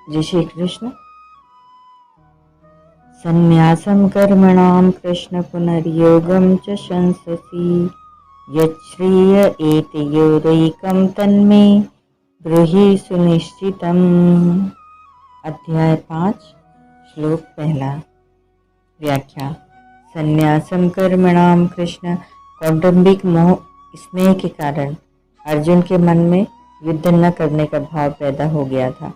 जय श्री कृष्ण। संन्यासं कर्मणां कृष्ण पुनर्योगं च शंससि यच्छ्रिय एतयोरेकं तन्मे ब्रूहि सुनिश्चितम्। अध्याय 5 श्लोक पहला। व्याख्या। संन्यासं कर्मणां कृष्ण। कौटुंबिक मोह स्नेह के कारण अर्जुन के मन में युद्ध न करने का भाव पैदा हो गया था।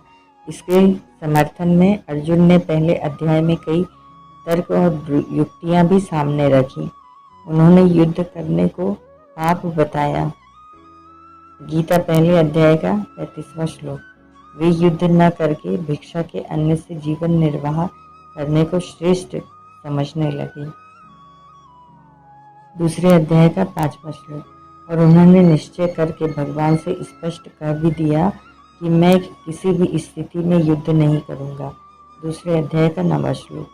इसके समर्थन में अर्जुन ने पहले अध्याय में कई तर्क और युक्तियां भी सामने रखी। उन्होंने युद्ध करने को पाप बताया। गीता पहले अध्याय का 35वां श्लोक। वे युद्ध न करके भिक्षा के अन्न से जीवन निर्वाह करने को श्रेष्ठ समझने लगे। दूसरे अध्याय का 5वां श्लोक। और उन्होंने निश्चय करके भगवान से स्पष्ट कह भी दिया कि मैं किसी भी स्थिति में युद्ध नहीं करूंगा। दूसरे अध्याय का 9वां श्लोक।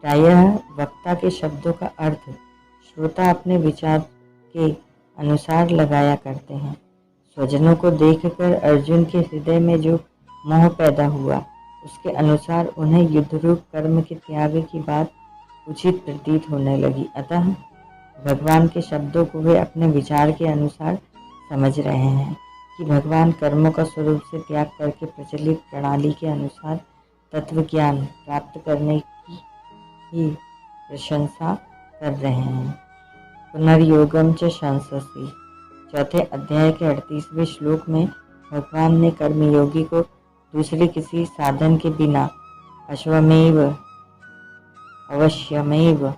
प्रायः वक्ता के शब्दों का अर्थ श्रोता अपने विचार के अनुसार लगाया करते हैं। स्वजनों को देखकर अर्जुन के हृदय में जो मोह पैदा हुआ, उसके अनुसार उन्हें युद्ध रूप कर्म के त्याग की बात उचित प्रतीत होने लगी। अतः भगवान के शब्दों को वे अपने विचार के अनुसार समझ रहे हैं कि भगवान कर्मों का स्वरूप से त्याग करके प्रचलित प्रणाली के अनुसार तत्व ज्ञान प्राप्त करने की ही प्रशंसा कर रहे हैं। पुनर्योगम च शंससि। चौथे अध्याय के 38वें श्लोक में भगवान ने कर्मयोगी को दूसरे किसी साधन के बिना अश्वमेव अवश्यमेव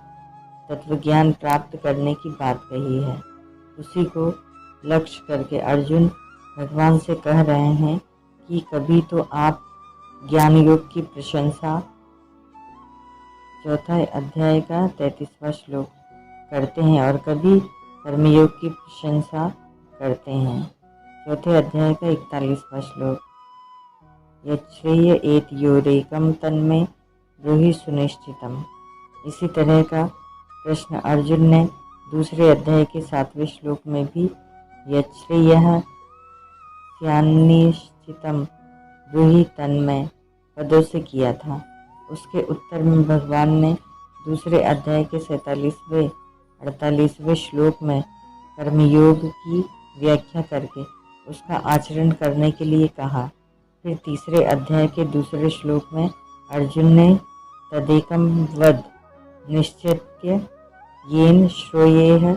तत्वज्ञान प्राप्त करने की बात कही है। उसी को लक्ष्य करके अर्जुन भगवान से कह रहे हैं कि कभी तो आप ज्ञान योग की प्रशंसा, चौथा अध्याय का 33वां श्लोक, करते हैं और कभी कर्मयोग की प्रशंसा करते हैं। चौथे अध्याय का 41वां श्लोक। यच्छ्रेय एतयोरेकं तन्मे ब्रूहि सुनिश्चितम्। इसी तरह का प्रश्न अर्जुन ने दूसरे अध्याय के 7वें श्लोक में भी यच्छ्रेयः स्यान्निश्चितं ब्रूहि तन्मे पदों से किया था। उसके उत्तर में भगवान ने दूसरे अध्याय के 47वें 48वें श्लोक में कर्मयोग की व्याख्या करके उसका आचरण करने के लिए कहा। फिर तीसरे अध्याय के दूसरे श्लोक में अर्जुन ने तदेकं वद निश्चित्य येन श्रेयः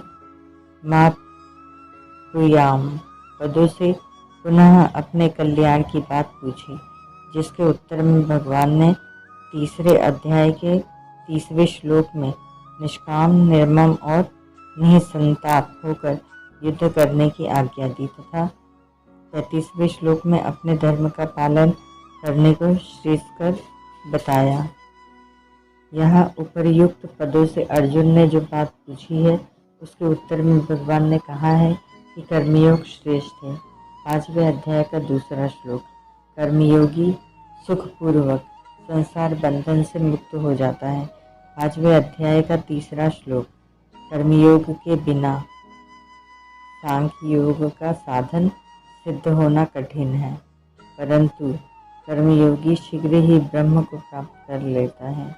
मा ब्रूयाम पदों से पुनः अपने कल्याण की बात पूछी, जिसके उत्तर में भगवान ने तीसरे अध्याय के 30वें श्लोक में निष्काम, निर्मम और निःसंताप होकर युद्ध करने की आज्ञा दी तथा 35वें श्लोक में अपने धर्म का पालन करने को श्रेष्ठकर बताया। यहाँ उपर्युक्त पदों से अर्जुन ने जो बात पूछी है, उसके उत्तर में भगवान ने कहा है कि कर्मयोग श्रेष्ठ है। 5वें अध्याय का दूसरा श्लोक। कर्मयोगी सुखपूर्वक संसार बंधन से मुक्त हो जाता है। 5वें अध्याय का तीसरा श्लोक। कर्मयोग के बिना सांख्य योग का साधन सिद्ध होना कठिन है, परंतु कर्मयोगी शीघ्र ही ब्रह्म को प्राप्त कर लेता है।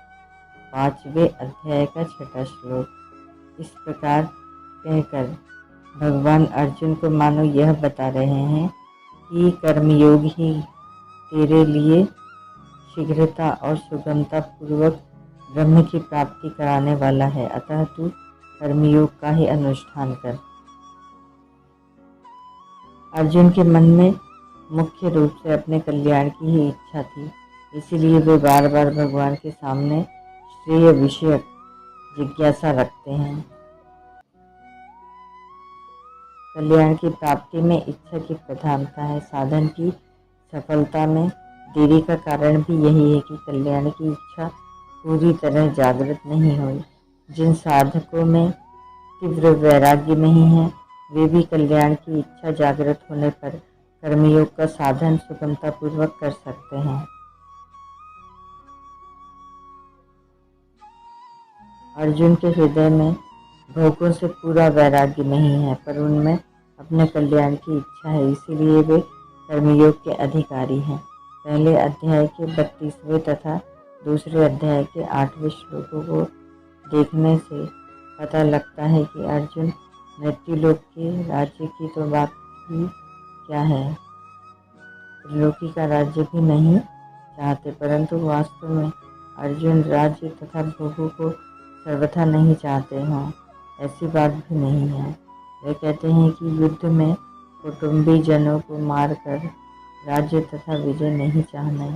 5वें अध्याय का 6वां श्लोक। इस प्रकार कहकर भगवान अर्जुन को मानो यह बता रहे हैं कि कर्मयोग ही तेरे लिए शीघ्रता और सुगमता पूर्वक ब्रह्म की प्राप्ति कराने वाला है। अतः तू कर्मयोग का ही अनुष्ठान कर। अर्जुन के मन में मुख्य रूप से अपने कल्याण की ही इच्छा थी, इसीलिए वे बार बार भगवान के सामने श्रेय विषयक जिज्ञासा रखते हैं। कल्याण की प्राप्ति में इच्छा की प्रधानता है। साधन की सफलता में देरी का कारण भी यही है कि कल्याण की इच्छा पूरी तरह जागृत नहीं हुई। जिन साधकों में तीव्र वैराग्य नहीं है, वे भी कल्याण की इच्छा जागृत होने पर कर्मयोग का साधन सुगमतापूर्वक कर सकते हैं। अर्जुन के हृदय में भोगों से पूरा वैराग्य नहीं है, पर उनमें अपने कल्याण की इच्छा है, इसीलिए वे कर्मयोग के अधिकारी हैं। पहले अध्याय के 32वें तथा दूसरे अध्याय के 8वें श्लोकों को देखने से पता लगता है कि अर्जुन मृत्युलोक के राज्य की तो बात ही क्या है, त्रिलोकी का राज्य भी नहीं चाहते, परंतु वास्तव में अर्जुन राज्य तथा भोगों को सर्वथा नहीं चाहते हों, ऐसी बात भी नहीं है। वे कहते हैं कि युद्ध में कुटुंबी जनों को मारकर राज्य तथा विजय नहीं चाहना।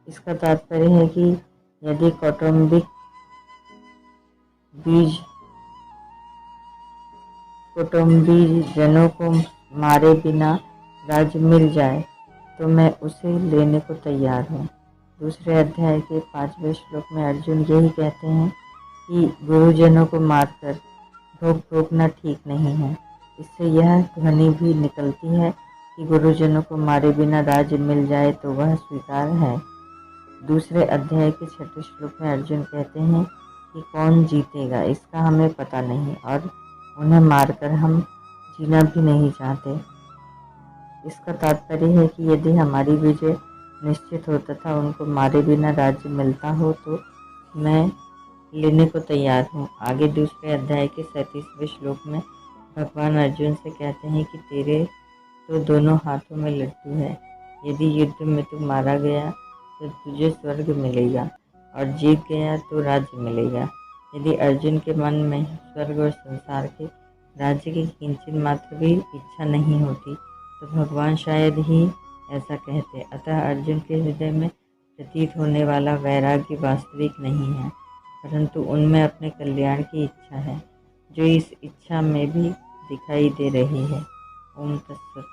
इसका तात्पर्य है कि यदि कुटुंबी जनों को मारे बिना राज्य मिल जाए तो मैं उसे लेने को तैयार हूँ। दूसरे अध्याय के 5वें श्लोक में अर्जुन यही कहते हैं कि गुरुजनों को मारकर भोग भोगना ठीक नहीं है। इससे यह ध्वनि भी निकलती है कि गुरुजनों को मारे बिना राज्य मिल जाए तो वह स्वीकार है। दूसरे अध्याय के 6वें श्लोक में अर्जुन कहते हैं कि कौन जीतेगा इसका हमें पता नहीं और उन्हें मारकर हम जीना भी नहीं चाहते। इसका तात्पर्य है कि यदि हमारी विजय निश्चित हो तथा उनको मारे बिना राज्य मिलता हो तो मैं लेने को तैयार हूँ। आगे दूसरे अध्याय के 37वें श्लोक में भगवान अर्जुन से कहते हैं कि तेरे तो दोनों हाथों में लड्डू है, यदि युद्ध में तू मारा गया तो तुझे स्वर्ग मिलेगा और जीत गया तो राज्य मिलेगा। यदि अर्जुन के मन में स्वर्ग और संसार के राज्य की किंचित मात्र भी इच्छा नहीं होती तो भगवान शायद ही ऐसा कहते। अतः अर्जुन के हृदय में प्रतीत होने वाला वैराग्य वास्तविक नहीं है, परंतु उनमें अपने कल्याण की इच्छा है, जो इस इच्छा में भी दिखाई दे रही है। ओम तत्सत।